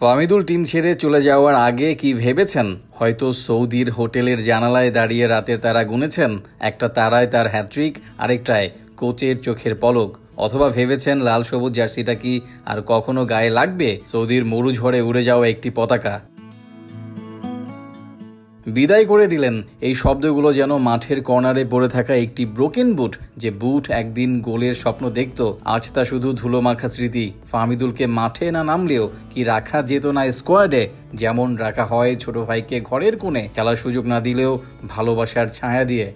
Fahmidul team ছেড়ে চলে যাওয়ার আগে কি ভেবেছেন? হয়তো সৌদির হোটেলের জানালায় দাঁড়িয়ে রাতের তারা গুনেছেন, একটা তারায় তার হ্যাট্রিক, আরেকটায় কোচের চোখের পলক। অথবা ভেবেছেন লাল সবুজ জার্সিটা কি আর কখনো গায়ে লাগবে? সৌদির মরু ঝড়ে উড়ে যাওয়া একটি পতাকা বিদায় করে দিলেন। এই শব্দগুলো যেন মাঠের কর্নারে পড়ে থাকা একটি ব্রোকেন বুট, যে বুট একদিন গোলের স্বপ্ন দেখত, আজ তা শুধু ধুলোমাখা স্মৃতি। ফাহমিদুলকে মাঠে না নামলেও কি রাখা যেত না স্কোয়াডে? যেমন রাখা হয় ছোট ভাইকে ঘরের কোণে, খেলার সুযোগ না দিলেও ভালোবাসার ছায়া দিয়ে।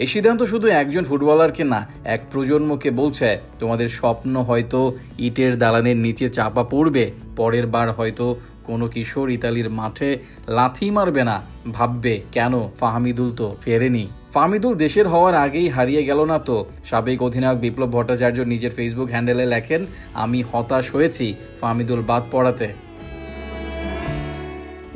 এই সিদ্ধান্ত শুধু একজন ফুটবলারকে না, এক প্রজন্মকে বলছে, তোমাদের স্বপ্ন হয়তো ইটের দালানের নিচে চাপা পড়বে, পরের বার হয়তো কোনো কিশোর ইতালির মাঠে লাথি মারবে না, ভাববে কেন ফাহমিদুল তো ফেরেনি। ফাহমিদুল দেশের হওয়ার আগেই হারিয়ে গেল না তো? সাবেক অধিনায়ক বিপ্লব ভট্টাচার্য নিজের ফেসবুক হ্যান্ডেলে লেখেন, আমি হতাশ হয়েছি ফাহমিদুল বাদ পড়াতে।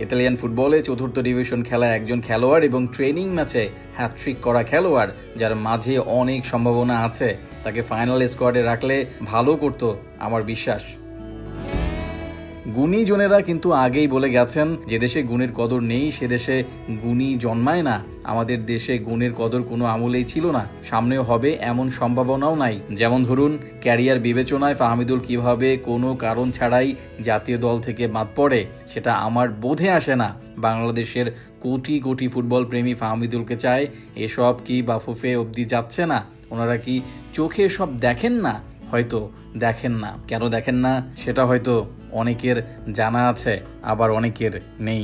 ইতালিয়ান ফুটবলে চতুর্থ ডিভিশন খেলা একজন খেলোয়াড় এবং ট্রেনিং ম্যাচে হ্যাট্রিক করা খেলোয়াড়, যার মাঝে অনেক সম্ভাবনা আছে। তাকে ফাইনাল স্কোয়াডে রাখলে ভালো করতো আমার বিশ্বাস। গুণীজনেরা কিন্তু আগেই বলে গেছেন, যে দেশে গুণের কদর নেই সে দেশে গুণী জন্মায় না। আমাদের দেশে গুণের কদর কোনো আমলেই ছিল না, সামনেও হবে এমন সম্ভাবনাও নাই। যেমন ধরুন, ক্যারিয়ার বিবেচনায় ফাহমিদুল কিভাবে কোনো কারণ ছাড়াই জাতীয় দল থেকে বাদ পড়ে সেটা আমার বোধে আসে না। বাংলাদেশের কোটি কোটি ফুটবল প্রেমী ফাহমিদুলকে চায়। এসব কি বাফুফে অবধি যাচ্ছে না? ওনারা কি চোখে সব দেখেন না? হয়তো দেখেন না। কেন দেখেন না সেটা হয়তো অনেকের জানা আছে, আবার অনেকের নেই।